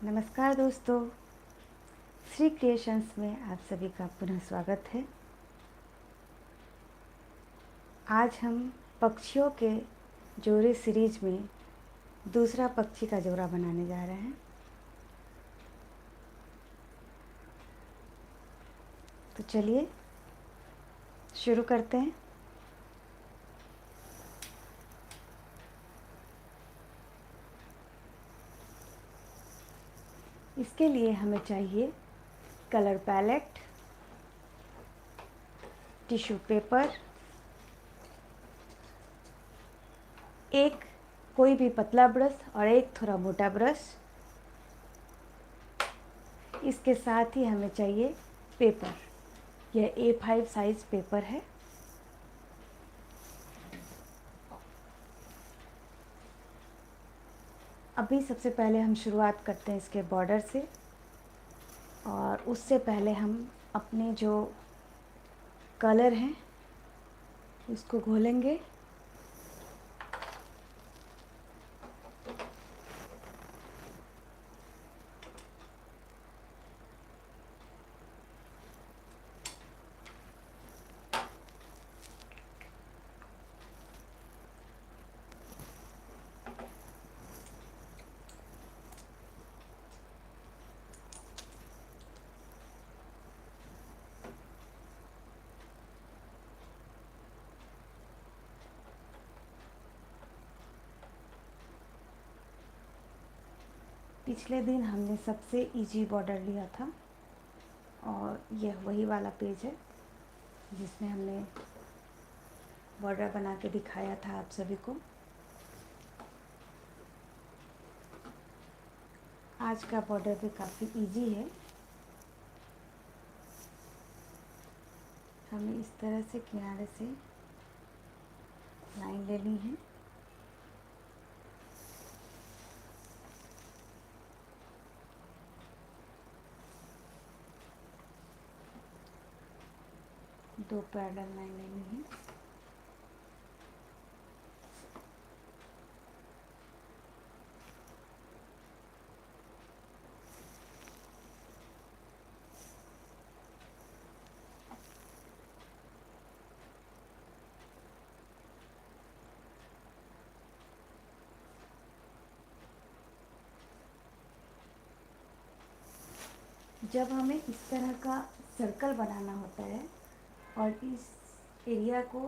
नमस्कार दोस्तों, श्री क्रिएशंस में आप सभी का पुनः स्वागत है। आज हम पक्षियों के जोड़े सीरीज में दूसरा पक्षी का जोड़ा बनाने जा रहे हैं। तो चलिए शुरू करते हैं। इसके लिए हमें चाहिए कलर पैलेट, टिश्यू पेपर, एक कोई भी पतला ब्रश और एक थोड़ा मोटा ब्रश। इसके साथ ही हमें चाहिए पेपर। यह A5 साइज पेपर है। अभी सबसे पहले हम शुरुआत करते हैं इसके बॉर्डर से, और उससे पहले हम अपने जो कलर हैं उसको घोलेंगे। पिछले दिन हमने सबसे इजी बॉर्डर लिया था, और यह वही वाला पेज है जिसमें हमने बॉर्डर बना के दिखाया था आप सभी को। आज का बॉर्डर भी काफ़ी इजी है। हमें इस तरह से किनारे से लाइन लेनी है। दो पैरेलल लाइन लेनी है। जब हमें इस तरह का सर्कल बनाना होता है और इस एरिया को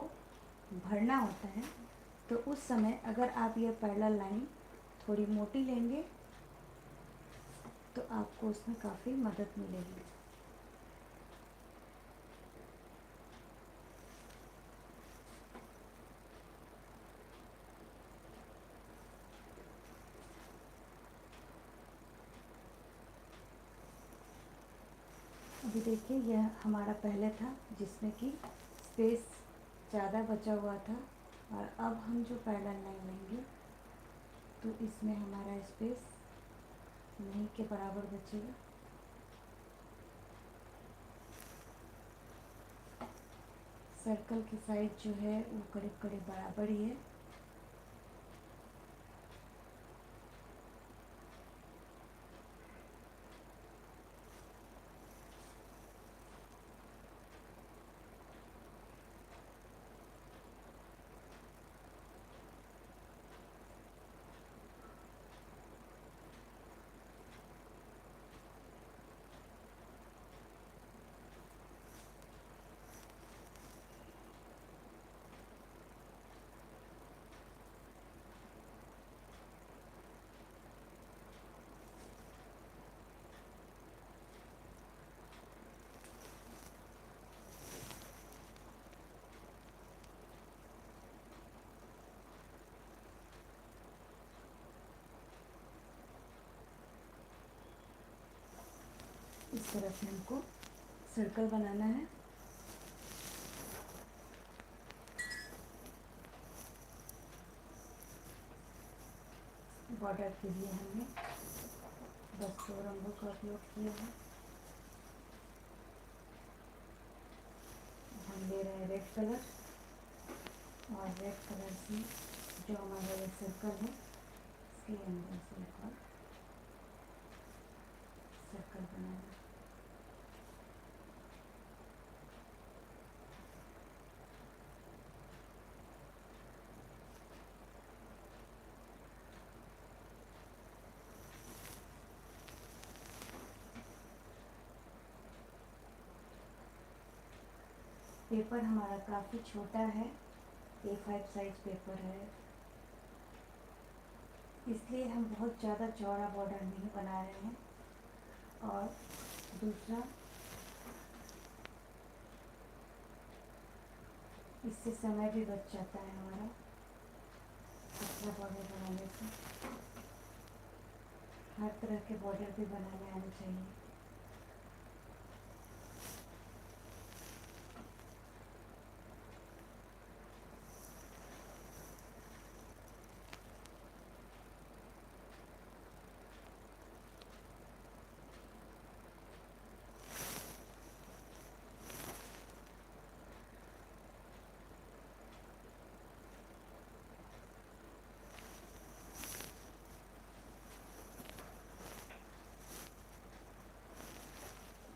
भरना होता है, तो उस समय अगर आप ये पैरेलल लाइन थोड़ी मोटी लेंगे तो आपको उसमें काफ़ी मदद मिलेगी। अभी देखिए, यह हमारा पहले था जिसमें कि स्पेस ज़्यादा बचा हुआ था, और अब हम जो पैरेलल लाइन लेंगे तो इसमें हमारा स्पेस नहीं के बराबर बचेगा। सर्कल की साइड जो है वो करीब करीब बराबर ही है। इस तरह से हमको सर्कल बनाना है। बॉर्डर के लिए हमने बस दो रंगों का उपयोग किया है। हम ले रहे हैं रेड कलर, और रेड कलर से जो हमारा ये सर्कल है इसके अंदर से एक और सर्कल बनाना। पेपर हमारा काफ़ी छोटा है, A5 साइज पेपर है, इसलिए हम बहुत ज़्यादा चौड़ा बॉर्डर नहीं बना रहे हैं। और दूसरा, इससे समय भी बच जाता है हमारा पतला बॉर्डर बनाने से। हर तरह के बॉर्डर भी बनाने आने चाहिए।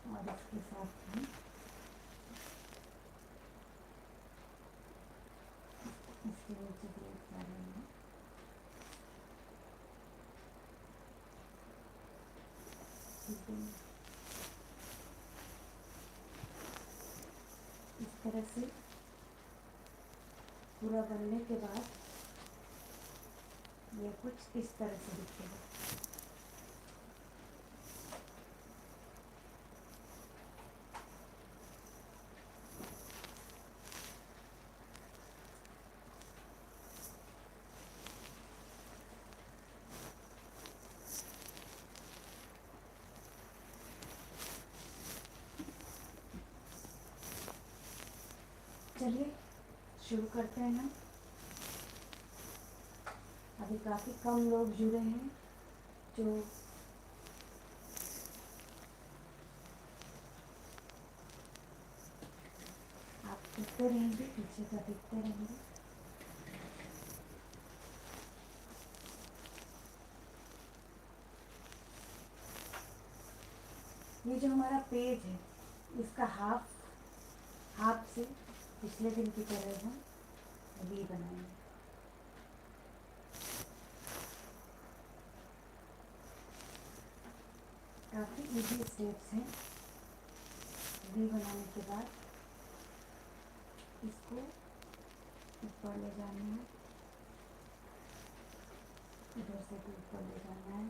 और इसके साथ ही इसके नीचे भी एक डालेंगे। ठीक है, इस तरह से पूरा बनने के बाद ये कुछ इस तरह से दिखेगा। चलिए शुरू करते हैं हम। अभी काफ़ी कम लोग जुड़े हैं, जो आप देखते रहेंगे, पीछे का देखते रहेंगे। ये जो हमारा पेज है, इसका हाफ से पिछले दिन की तरह हम वी बनाएंगे। काफ़ी इजी स्टेप्स हैं। वी बनाने के बाद इसको ऊपर ले जाना है, इधर से भी ऊपर ले जाना है,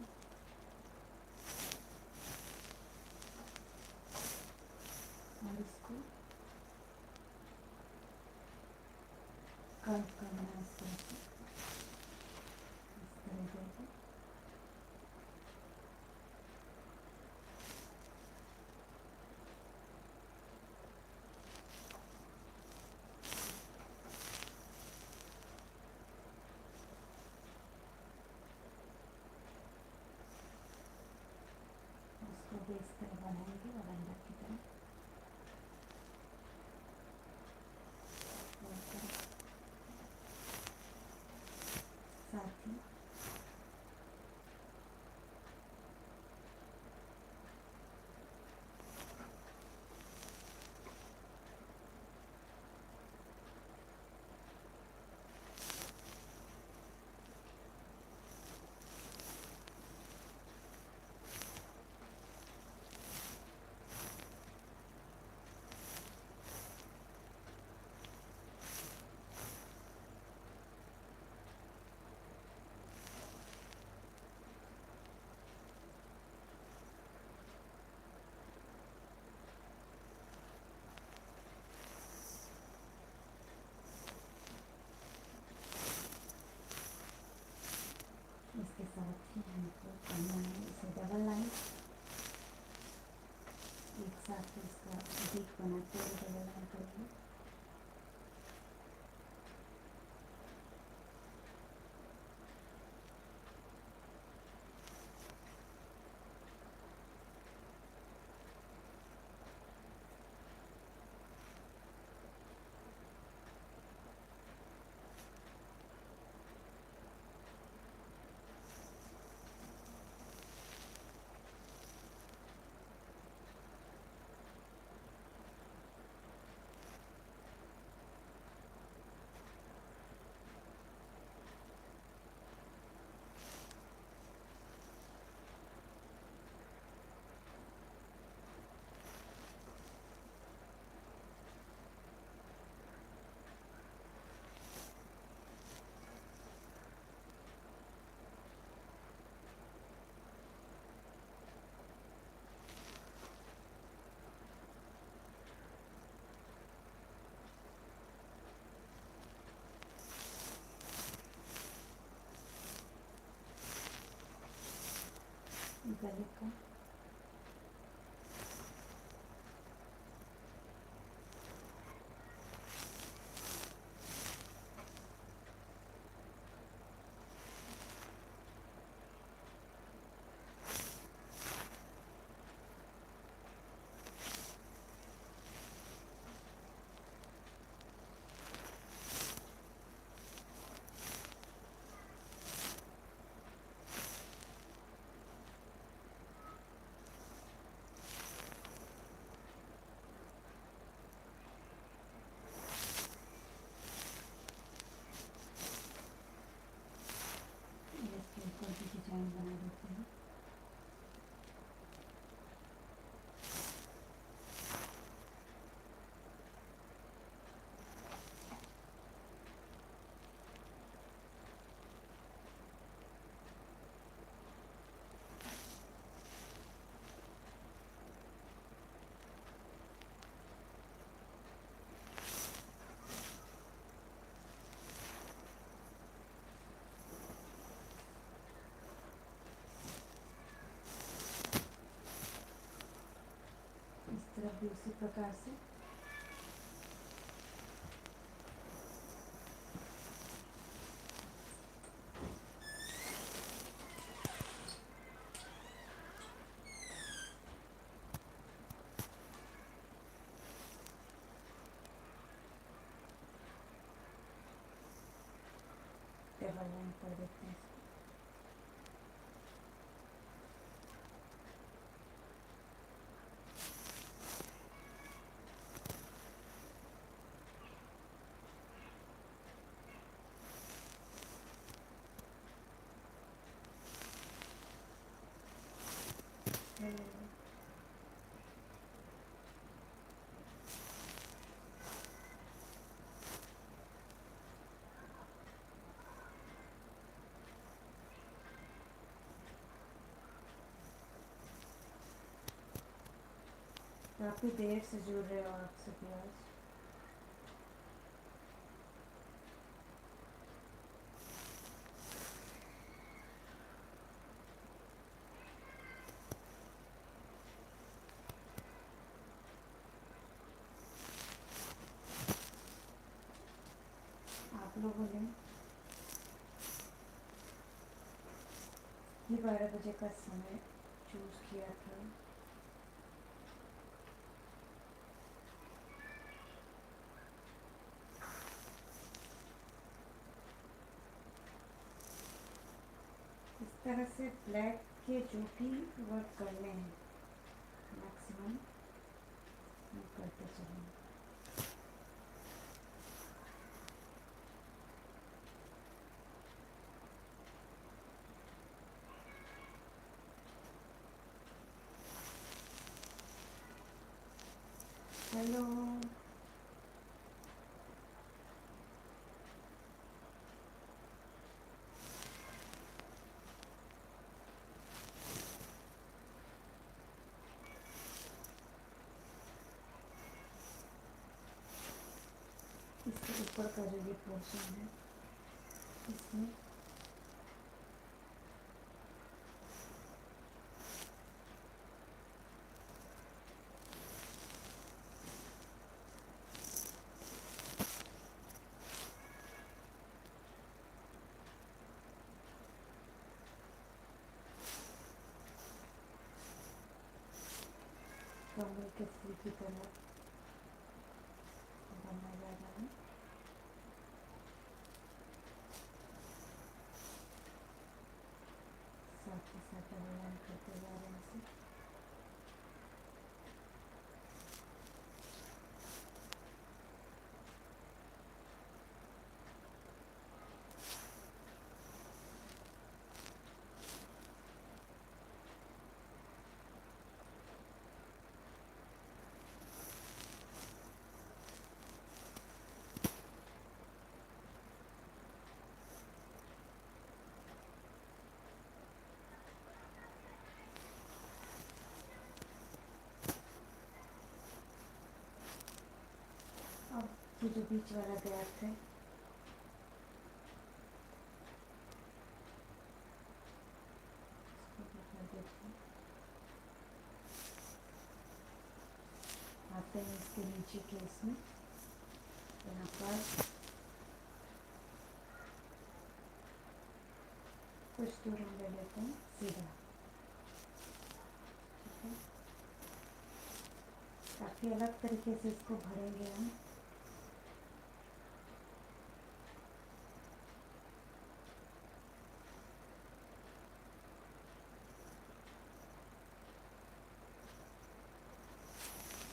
और इसको कर्व करना है इस तरह से, इस तरीके से। इसको भी इस तरह बनाएंगे और अंदर की तरफ साथ ही इसके साथ ही हमको करना है इसे डबल लाइन। एक साथ ही इसका बीट बनाते हुए डबल लाइन करेंगे। गले का। इसके ऊपर भी डिजाइन बना देते हैं। इस तरफ भी उसी प्रकार से। टेबल लाइन कर देते हैं इसको। काफ़ी देर से जुड़ रहे हो आप सभी आज। आप लोगों ने ये 12 बजे का समय चूज किया था। इस तरह से ब्लैक के जो भी वर्क करने हैं मैक्सिमम हम करते चलेंगे। हेलो, इसके ऊपर का जो ये पोर्शन है इसमें कमल के फूल की तरह बनना जा रहा है। साथ ही साथ अभियान करते जा रहे हैं इसे। अब ये जो बीच वाला गैप है इसको भी कर देते हैं। सकते हैं इसके नीचे के इसमें यहाँ पर कुछ दूर हम ले लेते हैं सीधा। ठीक है, काफ़ी अलग तरीके से इसको भरेंगे हम।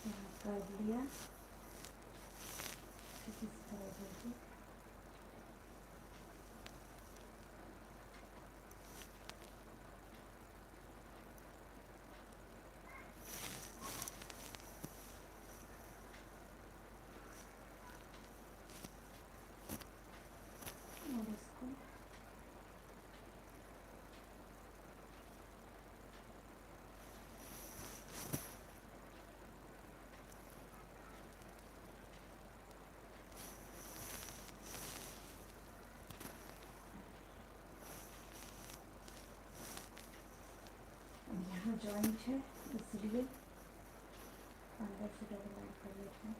यहाँ कर लिया इस तरह से। और इसको यहाँ जॉइंट है इसलिए अंदर से डबल लाइन कर लेते हैं।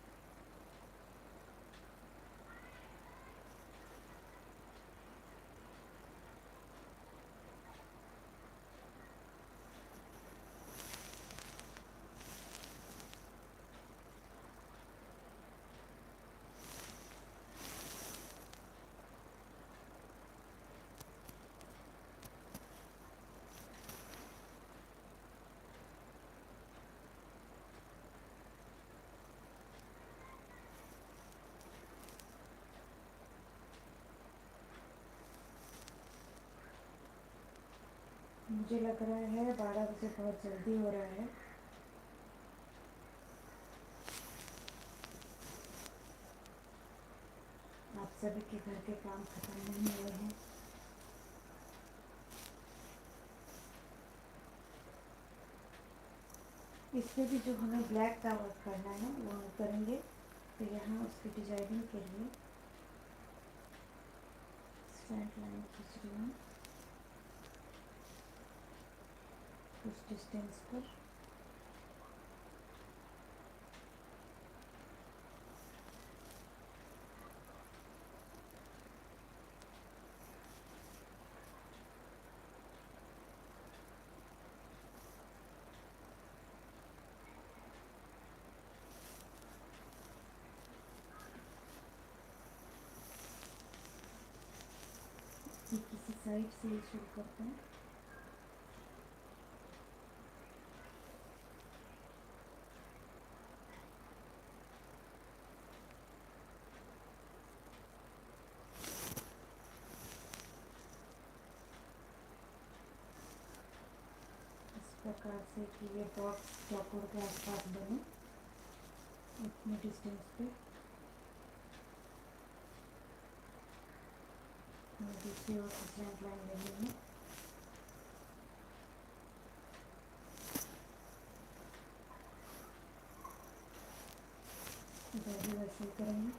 मुझे लग रहा है 12 बजे बहुत जल्दी हो रहा है। आप सभी के घर के काम खत्म नहीं हुए हैं। इसमें भी जो हमें ब्लैक का वर्क करना है वो हम करेंगे। तो यहाँ उसकी डिजाइनिंग के लिए स्ट्रेट लाइन खींच रही हूँ कुछ डिस्टेंस पर। किसी साइड से ही शुरू करते हैं। इस प्रकार से कि ये बॉक्स चौकोर के आसपास बने उतने डिस्टेंस पे हमें दूसरी ओर से स्ट्रेट लाइन लेनी है। इधर भी वैसे ही करेंगे।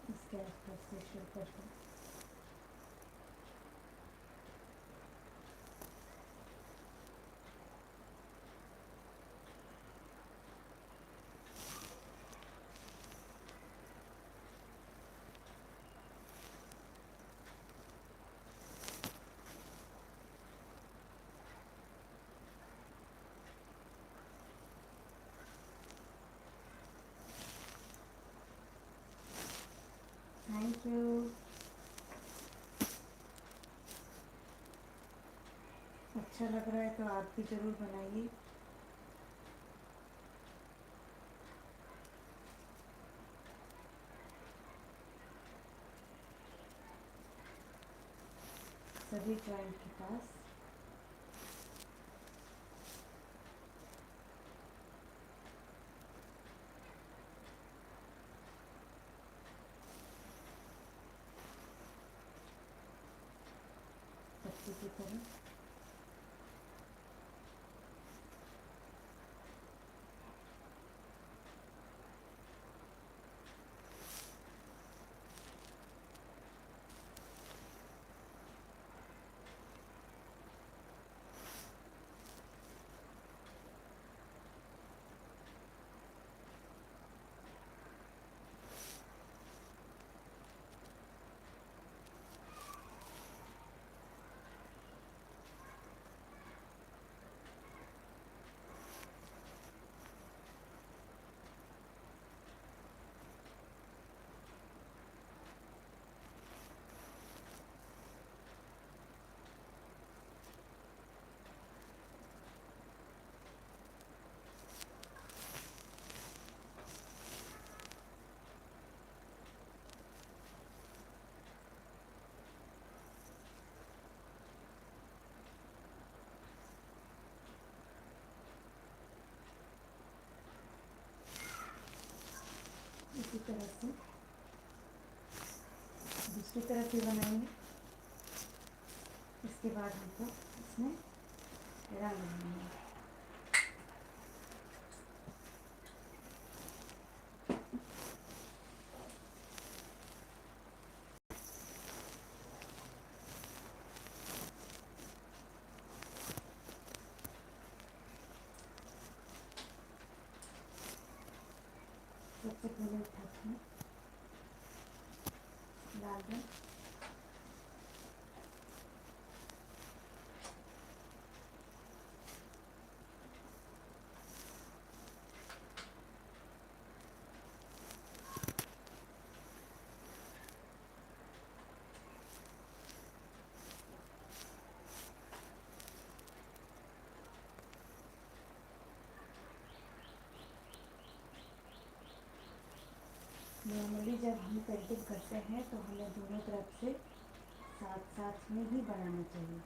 इसके आसपास से शुरू करते हैं। Thank you. अच्छा लग रहा है तो आप भी ज़रूर बनाइए। सभी जॉइंट के पास पट्टी की तरह इसी तरह से दूसरी तरफ भी बनाएंगे। इसके बाद हमको इसमें रंग लगाएंगे। सबसे पहले उठाते हैं लाल रंग, नॉर्मली जब हम पेंटिंग करते हैं तो हमें दोनों तरफ से साथ साथ में ही बनाना चाहिए,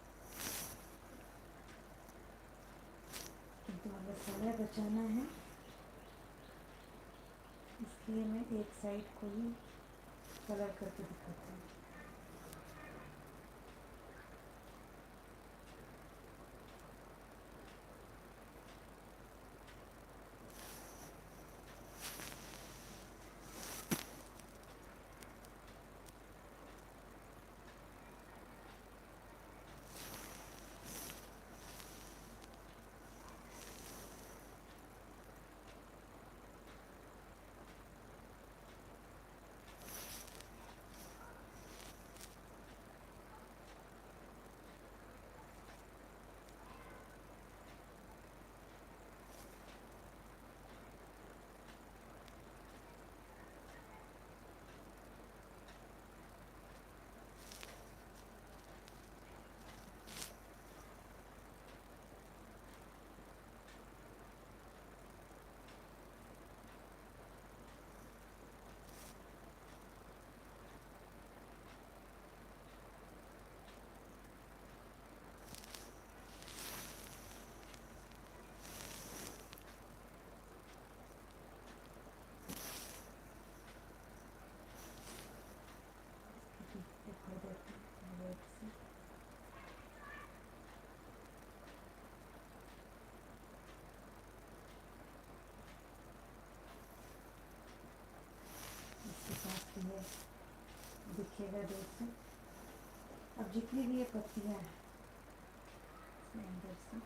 किंतु हमें समय बचाना है, इसलिए मैं एक साइड को ही कलर करके दिखाती हूँ। दिखा देती हूँ रेड से। इसके साथ ये दिखेगा दूर से। अब जितनी भी ये पत्तियाँ हैं इसमें अंदर से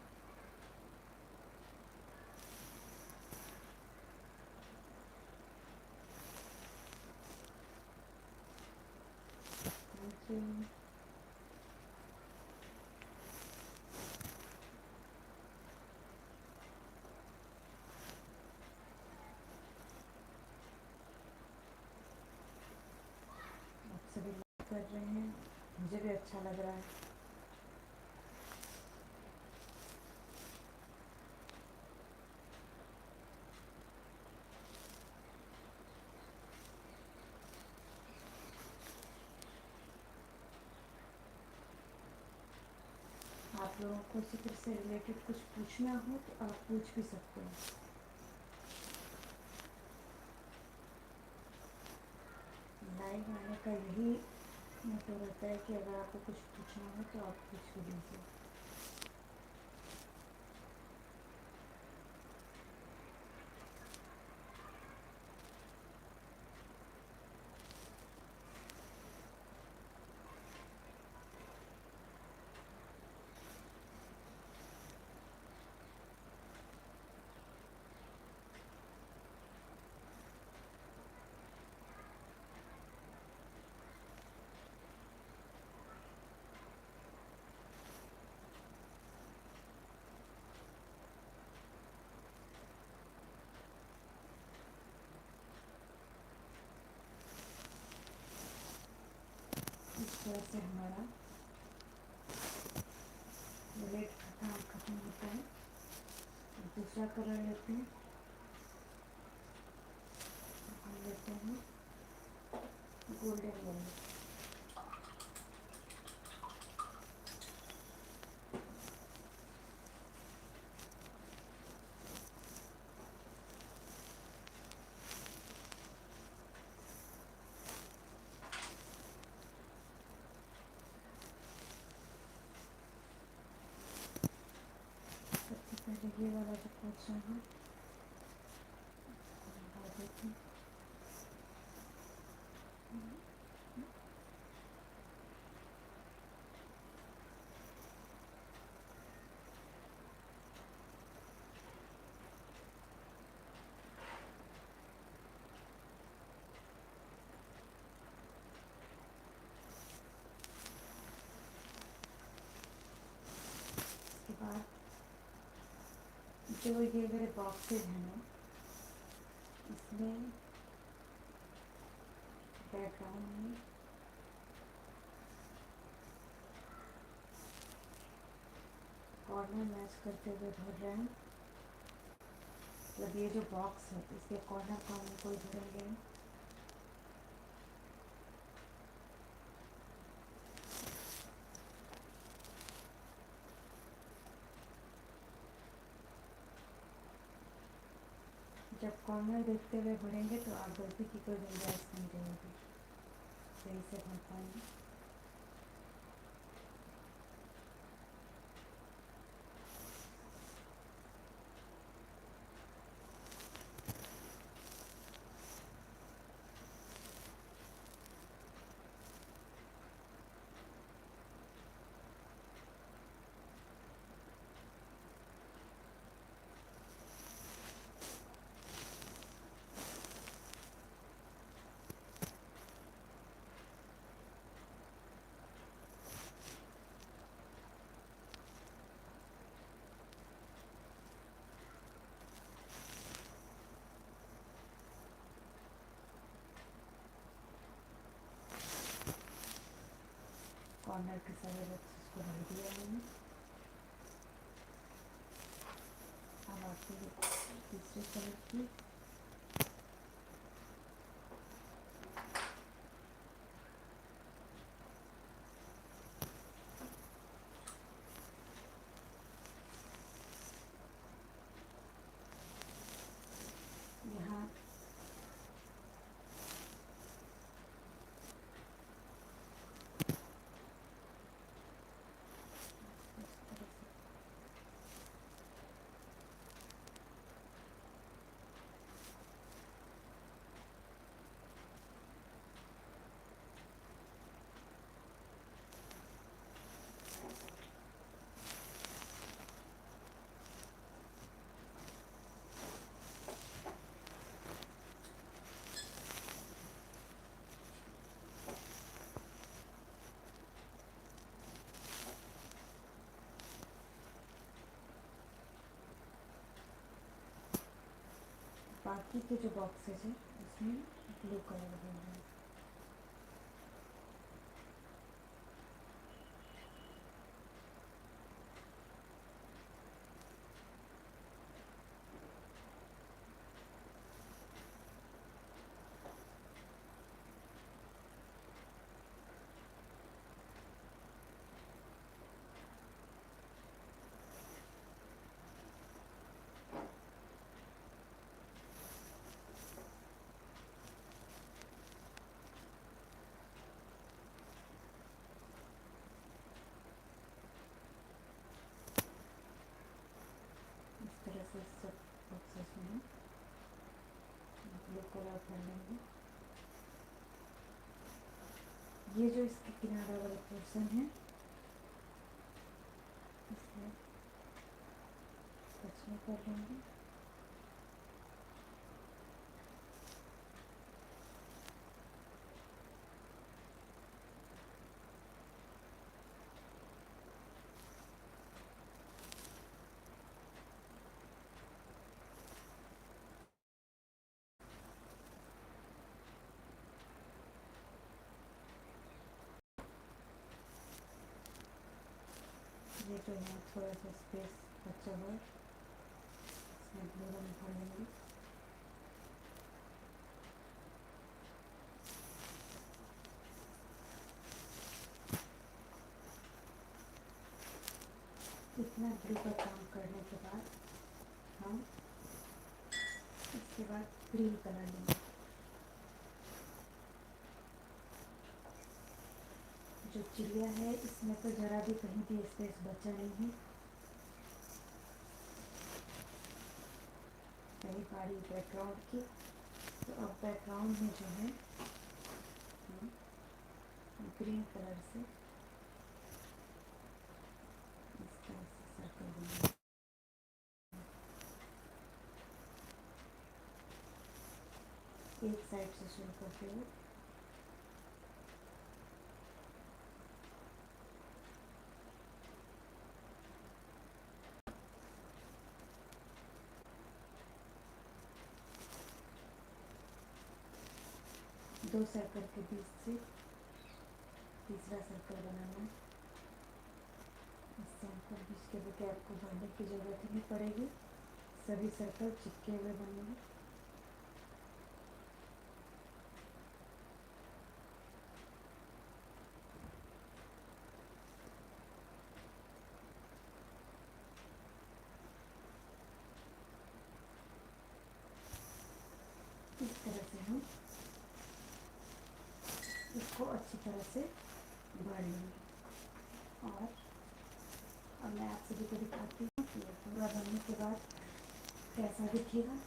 आप सभी लाइक कर रहे हैं, मुझे भी अच्छा लग रहा है। आप लोगों को चित्र से रिलेटेड कुछ पूछना हो तो आप पूछ भी सकते हो। लाइव आने का यही मोटो रहता है कि अगर आपको कुछ पूछना हो तो आप पूछ भी लीजिए। इस तरह से हमारा रेड का काम खत्म होता है। दूसरा कलर लेते हैं, हम लेते हैं गोल्डन येलो। सबसे पहले ये वाला जो पोर्शन है हटा देते हैं। उसके बाद जो ये मेरे बॉक्सेस हैं ना, इसमें बैकग्राउंड में कॉर्नर मैच करते हुए भर रहे हैं। मतलब ये जो बॉक्स है इसके कॉर्नर कॉर्नर को भरेंगे। जब कॉर्नर देखते हुए भरेंगे तो आप गलती की कोई गुंजाइश नहीं रहेगी, सही से भर पाएंगे। कॉर्नर के सारे बॉक्सेस को भर दिया मैंने। अब आपको तीसरे कलर की यहाँ इस तरह से बाकी के जो बॉक्सेस हैं उसमें ब्लू कलर भर रहे हैं। कर लेंगे। ये जो इसके किनारा वाला पोर्शन है इसमें टच में कर लेंगे। ये जो है थोड़ा सा स्पेस बचा हुआ है इसमें ब्लू रंग भर लेंगे। इतना ब्लू का काम करने के बाद हम इसके बाद ग्रीन कलर लेंगे। जो चिड़िया है इसमें तो ज़रा भी कहीं भी स्पेस बचा नहीं है। पहली बारी बैकग्राउंड की, तो अब बैकग्राउंड में जो है हम ग्रीन कलर से इस तरह से सर्कल देंगे। एक साइड से शुरू करते हुए दो सर्कल के बीच से तीसरा सर्कल बनाना है। इससे हमको बीच के गैप को भरने की ज़रूरत ही नहीं पड़ेगी, सभी सर्कल चिपके हुए बनेंगे। इस तरह से हम इसको अच्छी तरह से भर लेंगे। और अब मैं आप सभी को दिखाती हूँ कि ये पूरा बनने के बाद कैसा दिखेगा।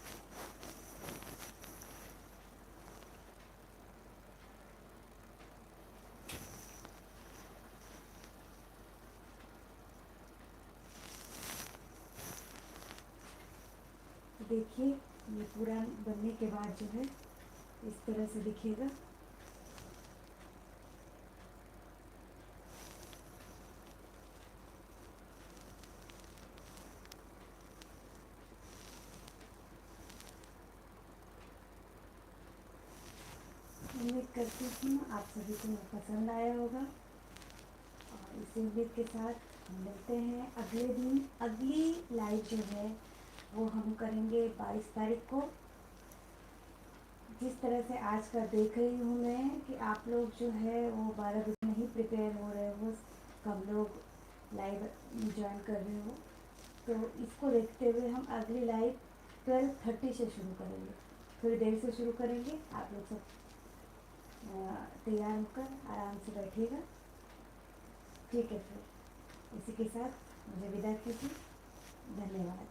देखिए ये पूरा बनने के बाद जो है इस तरह से दिखेगा। उम्मीद करती हूँ आप सभी को पसंद आया होगा, और इसी उम्मीद के साथ हम मिलते हैं अगले दिन। अगली लाइव जो है वो हम करेंगे 22 तारीख को। जिस तरह से आज का देख रही हूँ मैं कि आप लोग जो है वो 12 बजे नहीं प्रिपेयर हो रहे हो, कम लोग लाइव ज्वाइन कर रहे हो, तो इसको देखते हुए हम अगली लाइव 12:30 से शुरू करेंगे। थोड़ी देर से शुरू करेंगे। आप लोग सब तैयार होकर आराम से बैठिएगा। ठीक है, फिर इसी के साथ मुझे विदा कीजिए। धन्यवाद।